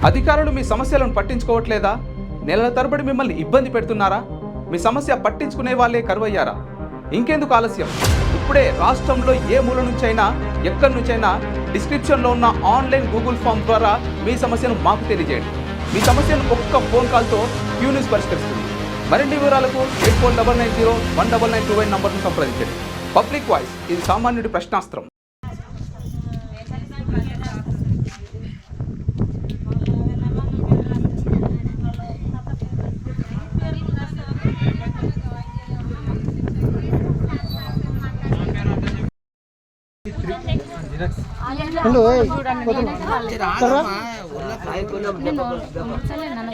అధికారులు మీ సమస్యలను పట్టించుకోవట్లేదా? నెలల తరబడి మిమ్మల్ని ఇబ్బంది పెడుతున్నారా? మీ సమస్య పట్టించుకునే వాళ్ళే కరువయ్యారా? ఇంకెందుకు ఆలస్యం? ఇప్పుడే రాష్ట్రంలో ఏ మూల నుంచైనా ఎక్కడి నుంచైనా డిస్క్రిప్షన్లో ఉన్న ఆన్లైన్ గూగుల్ ఫామ్ ద్వారా మీ సమస్యను మాకు తెలియజేయండి. మీ సమస్యను ఒక్క ఫోన్ కాల్తో క్యూ న్యూస్ పరిష్కరిస్తుంది. మరిన్ని వివరాలకు 8490199929 నంబర్ను సంప్రదించండి. పబ్లిక్ వాయిస్, ఇది సామాన్యుడి ప్రశ్నాస్త్రం.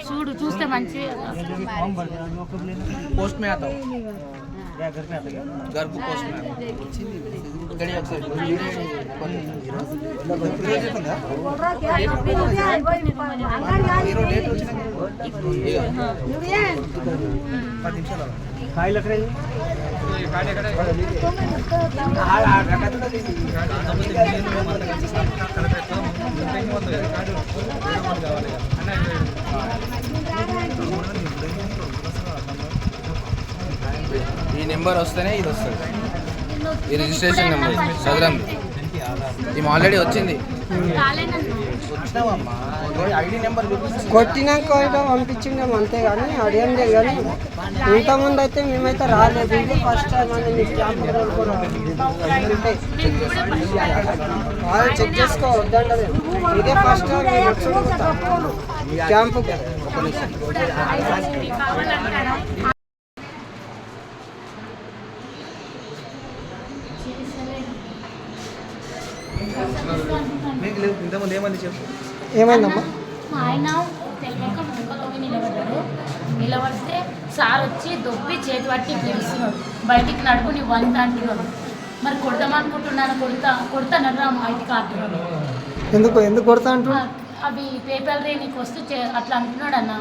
చూడు చూస్తే మంచి पोस्ट में आता हूँ घर को पोस्ट में ఈ నెంబర్ వస్తేనే ఇది వస్తుంది. ఈ రిజిస్ట్రేషన్ నెంబర్ సదరం ఇది ఆల్రెడీ వచ్చింది. ఐడి నెంబర్ కొట్టినాక పంపించిందాం అంతే కానీ అడిగిందే కానీ ఇంతకుముందు అయితే మేమైతే రాలేదు. ఇది ఫస్ట్ టైం అని మీకు క్యాంప్ వాళ్ళు చెక్ చేసుకోవద్దండి. ఇదే ఫస్ట్ టైం క్యాంపు. ఏమైందమ్మా? ఆయన తెలియక ముక్కలోకి నిలబడితే సార్ వచ్చి దొబ్బి చేతి పట్టి పిలుస్తున్నాడు. బయటికి నడుపు నీ వంత అంటున్నాడు. మరి కొడతామనుకుంటున్నాను, కొడతానరా బయటికి అంటున్నాడు. ఎందుకు కొడతా అంటున్నాడు? అవి పేపర్ రే నీకు వస్తూ అట్లా అంటున్నాడు అన్న.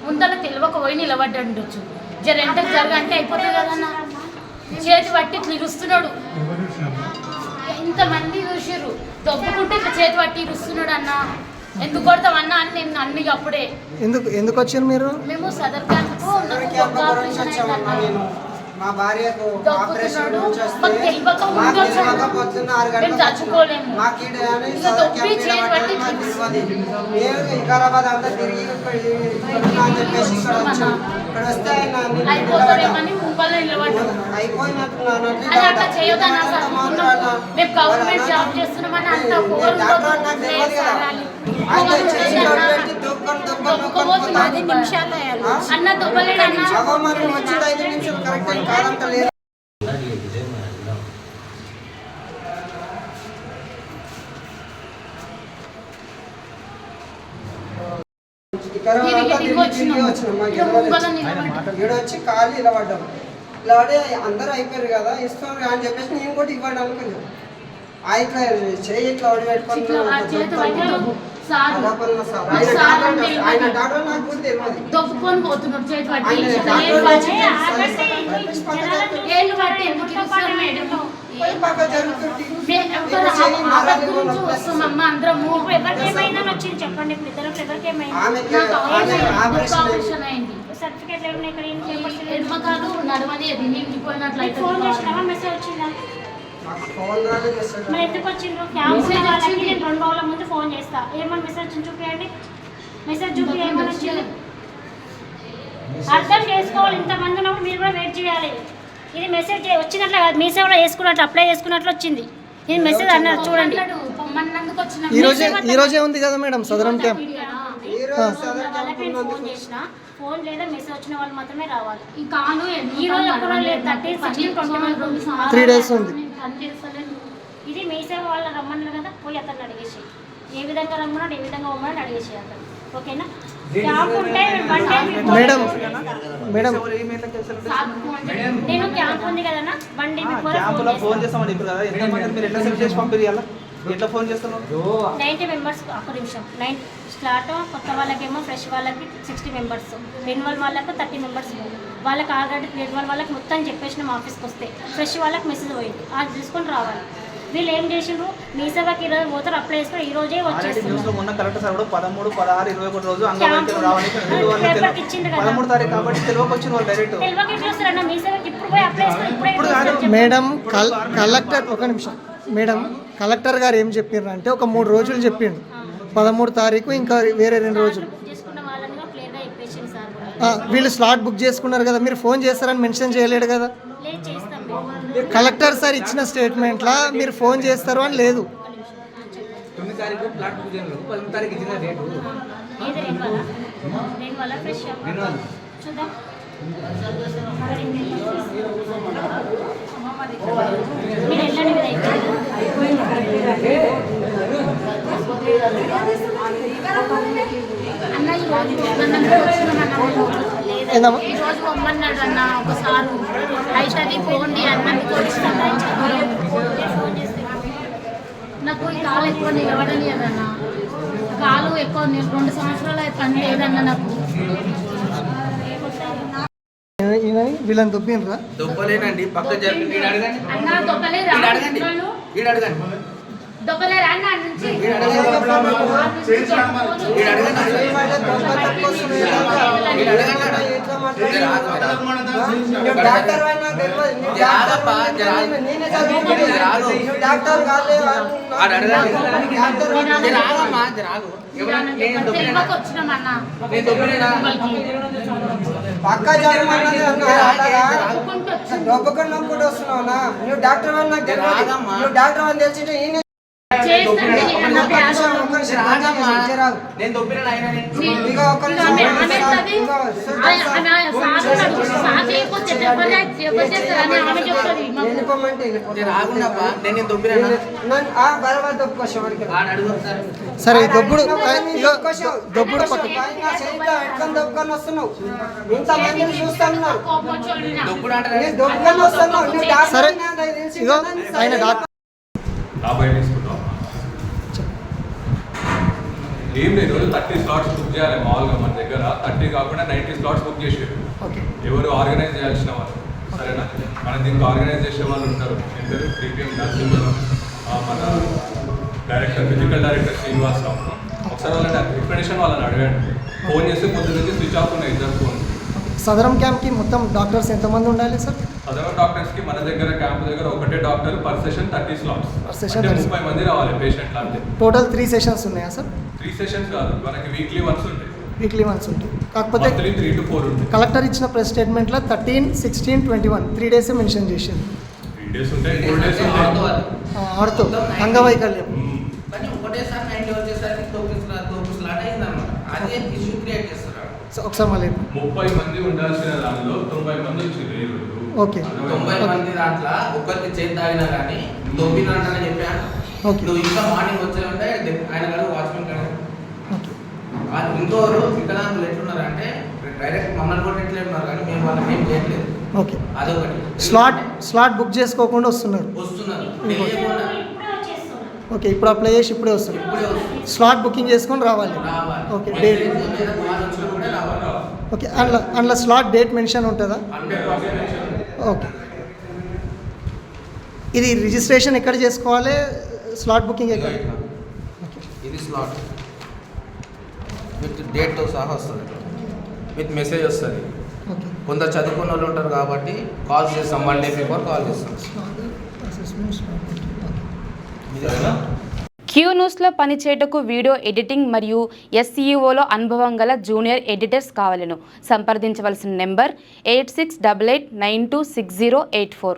ముందర తెలియక పోయి నిలబడ్డాడొచ్చు. ఎంతకు జరగంటే అయిపోతుంది కదన్న. చేతి పట్టి పిలుస్తున్నాడు. ఇంతమంది చూసిర్రు దొబ్బుకుంటే ఇట్లా చేతి పట్టి ఇరుస్తున్నాడు అన్న. ఎందుకు కొడతామన్నా అని నేను అన్ని అప్పుడే ఎందుకు వచ్చారు మీరు? మేము సదర్ క్యాంపు మా భార్యకు ఆపరేషన్ చచ్చుకోలేము. వికారాబాద్ అంతా తిరిగి చెప్పేసి ఇక్కడ వస్తే అయిపోతారేమని ముంబైలో నిలబడ్డాము. అది అట్లా చేయొద్దన్నా సార్. మేము గవర్నమెంట్ జాబ్ చేస్తున్నామని అంత అన్న దుబ్బలేడన్నా. వచ్చి ఖాళీ ఇలా పడ్డాం. ఇలా పడి అందరూ అయిపోయారు కదా ఇస్తున్నారు అని చెప్పేసి నేను కూడా ఇవ్వండి అనుకున్నాను. ఇట్లా చేయి ఇట్లా వడి పెట్టుకున్నాను. ఆయన డాక్టర్ నాకు కూడా తెలియదు. దొబ్బుకొని పోతున్నాడు చేతి పట్టి. చెప్పండి ఆపరేషన్ అయింది. సర్టిఫికేట్ నడవలేదు నిండిపోయినట్లయితే. ఫోన్ చేసినావా? మెసేజ్ వచ్చిందా? మరి ఎందుకు వచ్చిండ్రు? క్యాంప్ వాళ్ళకి నేను 2 రోజుల ముందు ఫోన్ చేస్తా. ఏమన్నా మెసేజ్ చూపించండి. మెసేజ్ చూపి ఏమన్నా వచ్చింది అర్థం చేసుకోవాలి. ఇంతమంది ఉన్నప్పుడు మీరు కూడా వెయిట్ చేయాలి. ఇది మెసేజ్ వచ్చినట్లు కాదు, మీ సేవలో వేసుకున్నట్లు అప్లై చేసుకున్నట్లు వచ్చింది. ఇది మెసేజ్ అన్నారు చూడండి. ఈ రోజే ఉంది కదా మేడం సదరం క్యాంప్. ఫోన్ చేసిన ఫోన్ లేదా మెసేజ్ వచ్చిన వాళ్ళు మాత్రమే రావాలి. ఈ రోజు ఒక్కరో లేదు 30, 60, 20 3 డేస్ ఉంది. ఇది మీ సేవ వాళ్ళు రమ్మన్నారు కదా, పోయి అతన్ని అడిగేసి ఏ విధంగా రమ్మన్నాడు ఏ విధంగా రమ్మన్నాడు అడిగేసి అతను. ఓకేనా? క్యాంప్ ఉంటే మేడం మేడం నేను క్యాంప్ ఉంది కదన్నా బండి ఫోన్ చేస్తామండి ఇప్పుడు కదా. ఎంతమంది మీరు ఎట్లా సెలెక్ట్ చేసి పంపియాలా? ఎట్లా ఫోన్ చేస్తున్నావు? 90 మెంబర్స్. ఒక్క నిమిషం. 9 స్లాట్. కొత్త వాళ్ళకేమో ఫ్రెష్ వాళ్ళకి 60 మెంబర్స్, రెన్యువల్ వాళ్ళకు 30 మెంబర్స్. వాళ్ళకి ఆల్రెడీ రెన్యువల్ వాళ్ళకి మొత్తం చెప్పేసినాం ఆఫీస్కి వస్తే. ఫ్రెష్ వాళ్ళకి మెసేజ్ పోయింది, అది తీసుకొని రావాలి. వీళ్ళు ఏం చేసిండ్రు మీ సభకి ఈరోజు పోతారు అప్లై చేసుకుని ఈ రోజే వచ్చేస్తున్నారు. మొన్న కలెక్టర్ సార్ కూడా 13, 16, 21 రోజు అంగవైద్యులు రావడానికి పేపర్కి ఇచ్చిండ్రు కదా 13 తారీఖు కాబట్టి తెలియక వచ్చిన వాళ్ళు డైరెక్ట్ తెలియక ఎట్లా వస్తారన్న మీ సభకి ఇప్పుడు పోయి అప్లై చేసుకుని ఇప్పుడే మేడం కలెక్టర్ ఒక నిమిషం మేడం కలెక్టర్ గారు ఏం చెప్పారు అంటే ఒక 3 రోజులు చెప్పిండు 13 తారీఖు ఇంకా వేరే 2 రోజులు చేసుకున్న వాళ్ళని క్లియర్గా చెప్పేసింది సార్ కూడా. వీళ్ళు స్లాట్ బుక్ చేసుకున్నారు కదా మీరు ఫోన్ చేస్తారని మెన్షన్ చేయలేడు కదా లేదు చేస్తాం మేము. కలెక్టర్ సార్ ఇచ్చిన స్టేట్మెంట్లో మీరు ఫోన్ చేస్తారు అని లేదు 9 తారీఖు ప్లాట్ బుక్ చేయలేదు 10 తారీఖు ఇచ్చిన రేటు ఏది నేను వల్ల ఫ్రెష్ చూద్దాం. మీరు వెళ్ళండి మీరు అన్న ఈ రోజు పొమ్మన్నాడు అన్న ఒకసారి అయితే పోండి అన్నది కొడిస్తాను ఫోన్ చేస్తే నాకు ఈ కాలు ఎక్కువ నిలబడని అదన్న కాలు ఎక్కువ 2 సంవత్సరాలు పని లేదన్న నాకు. వీళ్ళని దొబ్బినరా దొబ్బలేనండి పక్క జరిపి అన్న దొబ్బలేరా దొబ్బలేరా అన్న నుంచి డాక్టర్ తెలియక వచ్చినామన్నా పక్క జరగమన్నది దొబ్బకుండా నొప్పుకుంటూ వస్తున్నావునా నువ్వు డాక్టర్ వాళ్ళు నాకు తెలియదు నువ్వు డాక్టర్ వాళ్ళు తెలిసింటే నేను దొబ్బిన సరే దొబ్బుడు దొబ్బుడు దొబ్బుకొని వస్తున్నావు ఇంతమందిని చూస్తున్నావు దొబ్బుకొని వస్తున్నావు నువ్వు సరే డాక్టర్ ఇగో ఆయన డాక్టర్ ఏం లేదు 30 స్లాట్స్ బుక్ చేయాలి మామూలుగా మన దగ్గర 30 కాకుండా 90 స్లాట్స్ బుక్ చేసారు ఎవరు ఆర్గనైజ్ చేయాల్సిన వాళ్ళు సరేనా మన దీనికి ఆర్గనైజ్ చేసే వాళ్ళు ఉంటారు ఎందరు డిపిఎం నర్సింగ్ మన డైరెక్టర్ ఫిజికల్ డైరెక్టర్ శ్రీనివాసరావు ఒకసారి వాళ్ళని ఎక్స్ప్లెనేషన్ వాళ్ళని అడగండి ఫోన్ చేస్తే పొద్దు నుంచి స్విచ్ ఆఫ్ ఉన్నాయి ఇద్దరు ఫోన్ సదరం క్యాంప్కి మొత్తం డాక్టర్స్ ఎంతమంది ఉండాలి సార్ సదరం డాక్టర్స్కి మన దగ్గర క్యాంప్ దగ్గర ఒకటే doctor per session 30 slots Per session 30 మంది రావాలి పేషెంట్లు అంతే టోటల్ 3 సెషన్స్ ఉన్నాయా సార్ 3 సెషన్స్ కాదు మనకి వీక్లీ వన్స్ ఉంటాయి వీక్లీ వన్స్ ఉంటుంది కాకపోతే 3 to 4 ఉంటాయి కలెక్టర్ ఇచ్చిన ప్రెస్ స్టేట్మెంట్లో 13, 16, 21 3 డేస్ మెన్షన్ చేసింది 3 days ఉంటాయి 4 days ఉంటాయి ఆడుతూ అంగవైకల్యం కానీ ఒకటేసారి 90 వచ్చేసరికి తోపు స్లాట్ అయిందన్నమాట అదే ఇష్యూ క్రియేట్ చేస్తారు ఒకసారి మళ్ళీ 30 మంది ఉండాల్సిన దానిలో 90 మంది వచ్చి ఓకే 90 మంది దాంట్లో ఒక్కరికి చేతి తాగినా కానీ దొబ్బినంటని చెప్పాను ఓకే నువ్వు ఇంకా మార్నింగ్ వచ్చావంటే ఆయన గారు వాచ్మెన్ గారు ఓకే ఇంకోరు వికలాంగులు ఎట్లున్నారంటే డైరెక్ట్ మమ్మల్ని కూడా ఎట్లున్నారు కానీ మేము వాళ్ళకి ఏం చేయట్లేదు ఓకే అదొకటి స్లాట్ బుక్ చేసుకోకుండా వస్తున్నారు వస్తున్నారు తెలియకుండా ఓకే ఇప్పుడు అప్లై చేసి ఇప్పుడే వస్తారు స్లాట్ బుకింగ్ చేసుకొని రావాలి ఓకే డేట్ ఓకే అందులో స్లాట్ డేట్ మెన్షన్ ఉంటుందా ఓకే ఇది రిజిస్ట్రేషన్ ఎక్కడ చేసుకోవాలి స్లాట్ బుకింగ్ ఎక్కడ ఇది స్లాట్ విత్ డేట్తో సహా వస్తుంది విత్ మెసేజ్ వస్తుంది ఓకే కొందరు చదువుకున్న వాళ్ళు ఉంటారు కాబట్టి కాల్ చేస్తాం 1 day బిఫోర్ కాల్ చేస్తాం క్యూ న్యూస్లో పనిచేయటకు వీడియో ఎడిటింగ్ మరియు SEOలో అనుభవం గల జూనియర్ ఎడిటర్స్ కావాలను సంప్రదించవలసిన నెంబర్ 8688926084.